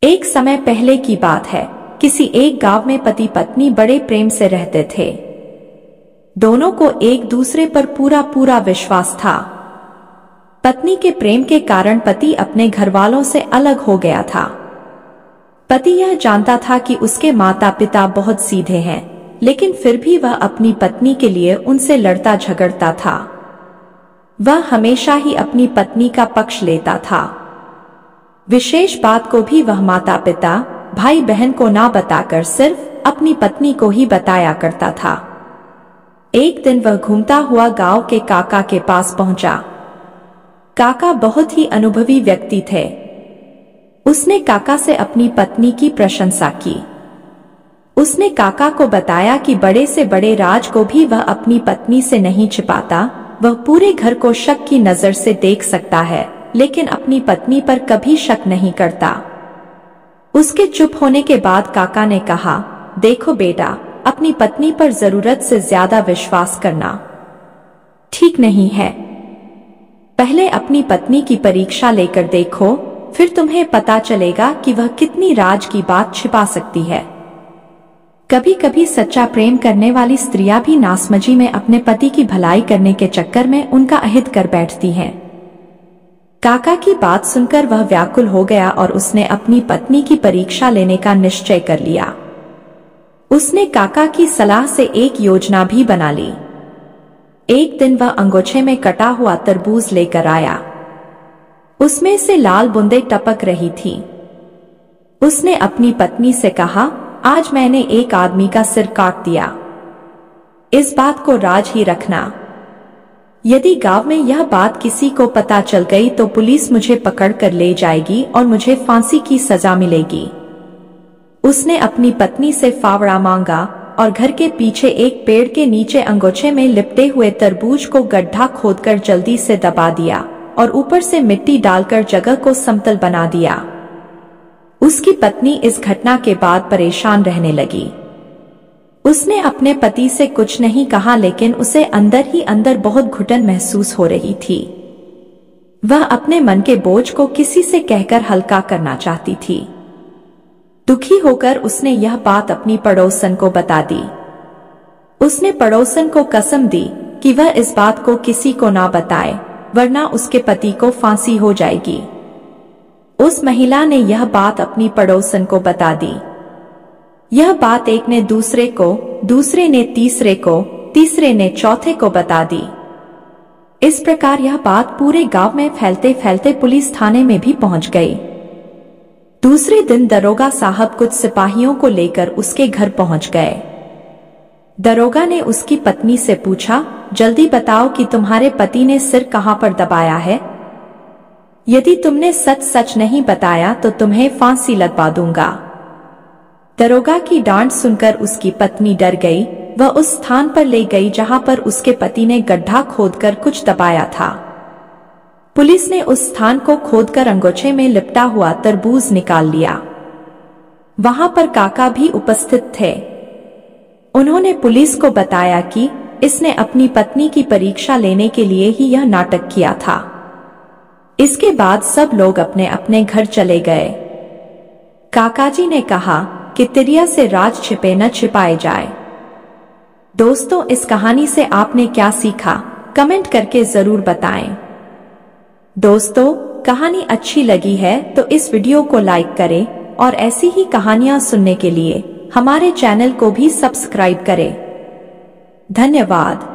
एक समय पहले की बात है। किसी एक गांव में पति पत्नी बड़े प्रेम से रहते थे। दोनों को एक दूसरे पर पूरा विश्वास था। पत्नी के प्रेम के कारण पति अपने घरवालों से अलग हो गया था। पति यह जानता था कि उसके माता पिता बहुत सीधे हैं, लेकिन फिर भी वह अपनी पत्नी के लिए उनसे लड़ता झगड़ता था। वह हमेशा ही अपनी पत्नी का पक्ष लेता था। विशेष बात को भी वह माता पिता, भाई बहन को ना बताकर सिर्फ अपनी पत्नी को ही बताया करता था। एक दिन वह घूमता हुआ गांव के काका के पास पहुंचा। काका बहुत ही अनुभवी व्यक्ति थे। उसने काका से अपनी पत्नी की प्रशंसा की। उसने काका को बताया कि बड़े से बड़े राज को भी वह अपनी पत्नी से नहीं छिपाता। वह पूरे घर को शक की नजर से देख सकता है, लेकिन अपनी पत्नी पर कभी शक नहीं करता। उसके चुप होने के बाद काका ने कहा, देखो बेटा, अपनी पत्नी पर जरूरत से ज्यादा विश्वास करना ठीक नहीं है। पहले अपनी पत्नी की परीक्षा लेकर देखो, फिर तुम्हें पता चलेगा कि वह कितनी राज की बात छिपा सकती है। कभी कभी सच्चा प्रेम करने वाली स्त्रियां भी नासमझी में अपने पति की भलाई करने के चक्कर में उनका अहित कर बैठती हैं। काका की बात सुनकर वह व्याकुल हो गया और उसने अपनी पत्नी की परीक्षा लेने का निश्चय कर लिया। उसने काका की सलाह से एक योजना भी बना ली। एक दिन वह अंगोछे में कटा हुआ तरबूज लेकर आया। उसमें से लाल बूंदें टपक रही थी। उसने अपनी पत्नी से कहा, आज मैंने एक आदमी का सिर काट दिया। इस बात को राज ही रखना। यदि गांव में यह बात किसी को पता चल गई तो पुलिस मुझे पकड़ कर ले जाएगी और मुझे फांसी की सजा मिलेगी। उसने अपनी पत्नी से फावड़ा मांगा और घर के पीछे एक पेड़ के नीचे अंगोछे में लिपटे हुए तरबूज को गड्ढा खोदकर जल्दी से दबा दिया और ऊपर से मिट्टी डालकर जगह को समतल बना दिया। उसकी पत्नी इस घटना के बाद परेशान रहने लगी। उसने अपने पति से कुछ नहीं कहा, लेकिन उसे अंदर ही अंदर बहुत घुटन महसूस हो रही थी। वह अपने मन के बोझ को किसी से कहकर हल्का करना चाहती थी। दुखी होकर उसने यह बात अपनी पड़ोसन को बता दी। उसने पड़ोसन को कसम दी कि वह इस बात को किसी को ना बताए, वरना उसके पति को फांसी हो जाएगी। उस महिला ने यह बात अपनी पड़ोसन को बता दी। यह बात एक ने दूसरे को, दूसरे ने तीसरे को, तीसरे ने चौथे को बता दी। इस प्रकार यह बात पूरे गांव में फैलते फैलते पुलिस थाने में भी पहुंच गई। दूसरे दिन दरोगा साहब कुछ सिपाहियों को लेकर उसके घर पहुंच गए। दरोगा ने उसकी पत्नी से पूछा, जल्दी बताओ कि तुम्हारे पति ने सिर कहां पर दबाया है। यदि तुमने सच सच नहीं बताया तो तुम्हें फांसी लगवा दूंगा। दरोगा की डांट सुनकर उसकी पत्नी डर गई। वह उस स्थान पर ले गई जहां पर उसके पति ने गड्ढा खोदकर कुछ दबाया था। पुलिस ने उस स्थान को खोदकर अंगोछे में लिपटा हुआ तरबूज निकाल लिया। वहां पर काका भी उपस्थित थे। उन्होंने पुलिस को बताया कि इसने अपनी पत्नी की परीक्षा लेने के लिए ही यह नाटक किया था। इसके बाद सब लोग अपने अपने घर चले गए। काकाजी ने कहा कि तिरिया से राज छिपे न छिपाए जाए। दोस्तों, इस कहानी से आपने क्या सीखा, कमेंट करके जरूर बताएं। दोस्तों, कहानी अच्छी लगी है तो इस वीडियो को लाइक करें और ऐसी ही कहानियां सुनने के लिए हमारे चैनल को भी सब्सक्राइब करें। धन्यवाद।